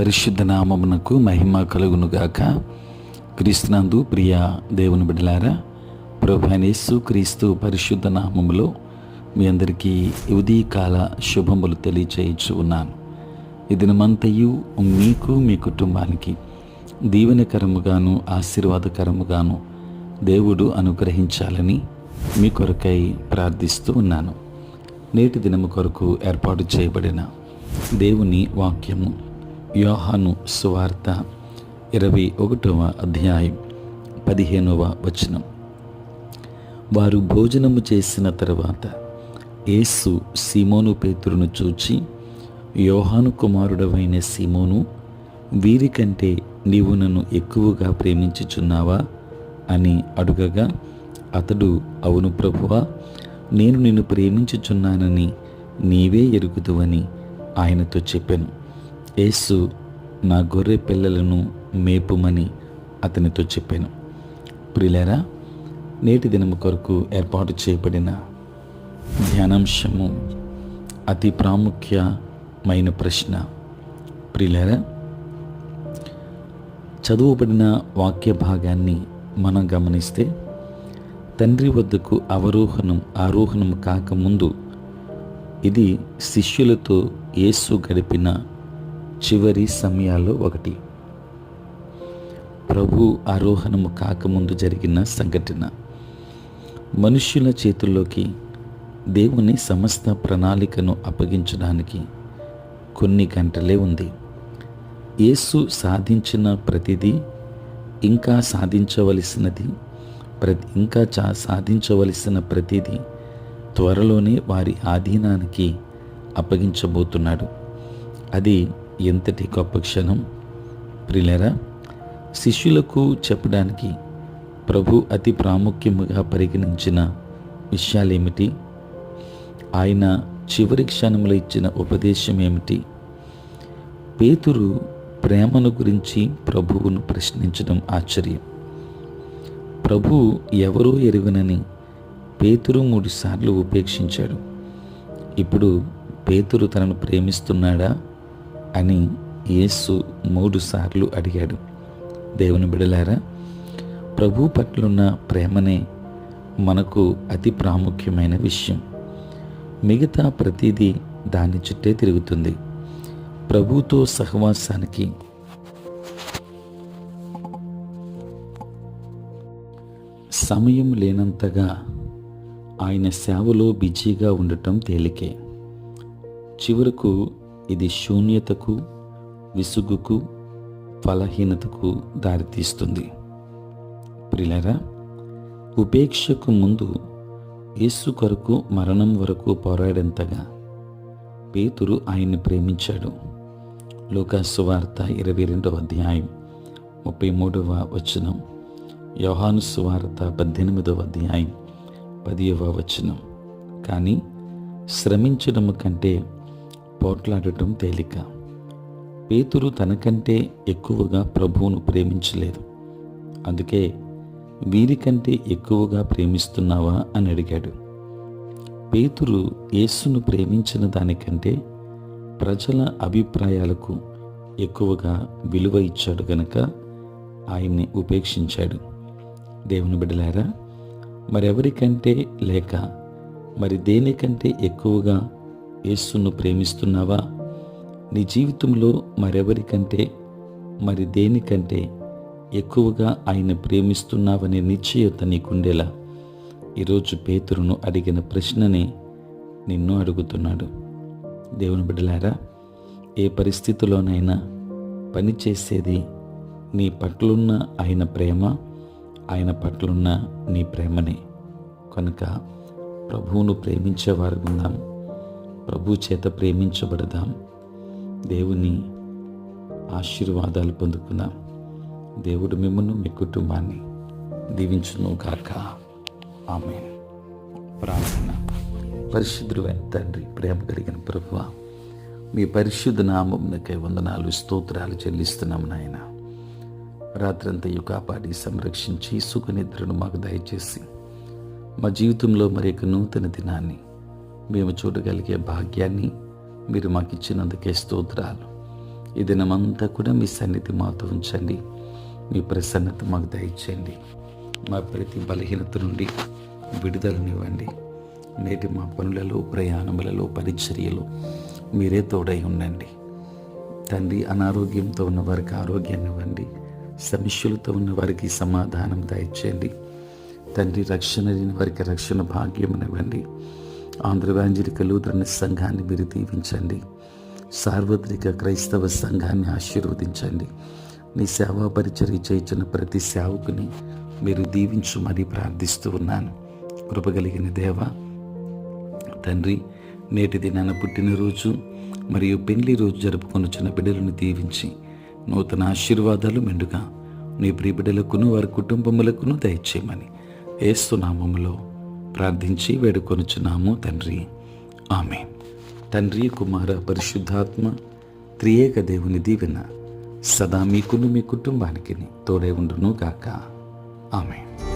పరిశుద్ధ నామమునకు మహిమ కలుగునుగాక. క్రీస్తునందు ప్రియ దేవుని బిడ్డలారా, ప్రభువైన యేసు క్రీస్తు పరిశుద్ధ నామములో మీ అందరికీ ఉదయకాల శుభములు తెలియచేయచ్చు ఉన్నాను. ఈ దినమంతయు మీకు మీ కుటుంబానికి దీవెనకరముగాను ఆశీర్వాదకరముగాను దేవుడు అనుగ్రహించాలని మీ కొరకై ప్రార్థిస్తూ ఉన్నాను. నేటి దినము కొరకు ఏర్పాటు చేయబడిన దేవుని వాక్యము యోహాను సువార్త 21వ అధ్యాయం 15వ వచనం. వారు భోజనము చేసిన తరువాత యేసు సీమోను పేతురును చూచి, యోహాను కుమారుడవైన సీమోను, వీరికంటే నీవు నన్ను ఎక్కువగా ప్రేమించుచున్నావా అని అడుగగా, అతడు, అవును ప్రభువా, నేను నిన్ను ప్రేమించుచున్నానని నీవే ఎరుగుదువని ఆయనతో చెప్పాను. యేసు, నా గొర్రె పిల్లలను మేపుమని అతనితో చెప్పాను. ప్రియులారా, నేటి దినము కొరకు ఏర్పాటు చేయబడిన ధ్యానాంశము అతి ప్రాముఖ్యమైన ప్రశ్న. ప్రియులారా, చదువుబడిన వాక్య భాగాన్ని మనం గమనిస్తే, తండ్రి వద్దకు ఆరోహణం కాకముందు ఇది శిష్యులతో యేసు గడిపిన చివరి సమయాల్లో ఒకటి. ప్రభు ఆరోహణము కాకముందు జరిగిన సంఘటన. మనుష్యుల చేతుల్లోకి దేవుని సమస్త ప్రణాళికను అప్పగించడానికి కొన్ని గంటలే ఉంది. యేసు సాధించిన ప్రతిదీ, ఇంకా సాధించవలసిన ప్రతిదీ త్వరలోనే వారి ఆధీనానికి అప్పగించబోతున్నాడు. అది ఎంతటి గొప్ప క్షణం ప్రియులారా! శిష్యులకు చెప్పడానికి ప్రభు అతి ప్రాముఖ్యముగా పరిగణించిన విషయాలేమిటి? ఆయన చివరి క్షణంలో ఇచ్చిన ఉపదేశం ఏమిటి? పేతురు ప్రేమను గురించి ప్రభువును ప్రశ్నించడం ఆశ్చర్యం. ప్రభు ఎవరో ఎరుగనని పేతురు 3 సార్లు ఉపేక్షించాడు. ఇప్పుడు పేతురు తనను ప్రేమిస్తున్నాడా అని యేసు 3 సార్లు అడిగాడు. దేవుని బిడ్డలారా, ప్రభు పట్లున్న ప్రేమనే మనకు అతి ప్రాముఖ్యమైన విషయం. మిగతా ప్రతిదీ దాని చుట్టే తిరుగుతుంది. ప్రభుతో సహవాసానికి సమయం లేనంతగా ఆయన సేవలో బిజీగా ఉండటం తేలికే. చివరకు ఇది శూన్యతకు, విసుగుకు, ఫలహీనతకు దారితీస్తుంది. ప్రియులారా, ఉపేక్షకు ముందు యేసు కొరకు మరణం వరకు పోరాడేంతగా పేతురు ఆయన్ని ప్రేమించాడు. లూకా సువార్త 22వ అధ్యాయం 33వ వచనం, యోహాను సువార్త 18వ అధ్యాయం 10వ వచనం. కానీ శ్రమించడం కంటే పోట్లాడటం తేలిక. పేతురు తనకంటే ఎక్కువగా ప్రభువును ప్రేమించలేదు. అందుకే, వీరికంటే ఎక్కువగా ప్రేమిస్తున్నావా అని అడిగాడు. పేతురు యేసును ప్రేమించిన దానికంటే ప్రజల అభిప్రాయాలకు ఎక్కువగా విలువ ఇచ్చాడు గనక ఆయన్ని ఉపేక్షించాడు. దేవుని బిడ్డలారా, మరెవరికంటే లేక మరి దేనికంటే ఎక్కువగా యేసును ప్రేమిస్తున్నావా? నీ జీవితంలో మరెవరికంటే మరి దేనికంటే ఎక్కువగా ఆయన ప్రేమిస్తున్నావనే నిశ్చయత నీకుండేలా ఈరోజు పేతురును అడిగిన ప్రశ్నని నిన్ను అడుగుతున్నాడు. దేవుని బిడ్డలారా, ఏ పరిస్థితిలోనైనా పనిచేసేది నీ పట్లున్న ఆయన ప్రేమ, ఆయన పట్లున్న నీ ప్రేమనే. కనుక ప్రభువును ప్రేమించేవారు ఉందాం, ప్రభు చేత ప్రేమించబడదాం, దేవుని ఆశీర్వాదాలు పొందుకుందాం. దేవుడు మిమ్మల్ని, మీ కుటుంబాన్ని దీవించును గాక. ఆమేన్. ప్రార్థన. పరిశుద్ధుడైన తండ్రి, ప్రేమ కలిగిన ప్రభువా, మీ పరిశుద్ధ నామమునకై వందనాలు, స్తోత్రాలు చెల్లిస్తున్నాం నాయన. రాత్రంతయు కాపాడి సంరక్షించి సుఖనిద్రను మాకు దయచేసి మా జీవితంలో మరొక నూతన దినాన్ని మేము చూడగలిగే భాగ్యాన్ని మీరు మాకు ఇచ్చినందుకే స్తోత్రాలు. ఈ దినమంతా కూడా మీ సన్నిధి మాతో ఉంచండి. మీ ప్రసన్నత మాకు దయచేయండి. మా ప్రతి బలహీనత నుండి విడుదలనివ్వండి. నేటి మా పనులలో, ప్రయాణములలో, పరిచర్యలో మీరే తోడై ఉండండి తండ్రి. అనారోగ్యంతో ఉన్న వారికి ఆరోగ్యాన్ని ఇవ్వండి. సమస్యలతో ఉన్న వారికి సమాధానం దయచేయండి తండ్రి. రక్షణ లేని వారికి రక్షణ భాగ్యమునివ్వండి. ఆంధ్రవాంజలిక లూథరన్ సంఘాన్ని మీరు దీవించండి. సార్వత్రిక క్రైస్తవ సంఘాన్ని ఆశీర్వదించండి. నీ సేవా పరిచర్య చేయించిన ప్రతి సేవకుని మీరు దీవించమని ప్రార్థిస్తూ ఉన్నాను. కృపగలిగిన దేవ తండ్రి, నేటి దినాన పుట్టినరోజు మరియు పెళ్లి రోజు జరుపుకొనుచున్న బిడ్డలను దీవించి నూతన ఆశీర్వాదాలు మెండుగా నీ ప్రియ బిడ్డలకును వారి కుటుంబములకును దయచేయమని యేసు నామములో ప్రార్థించి వేడుకొనుచున్నాము తండ్రి. ఆమేన్. తండ్రి, కుమార, పరిశుద్ధాత్మ త్రియేక దేవుని దీవెన సదా మీకును మీ కుటుంబానికి తోడై ఉండును గాక. ఆమేన్.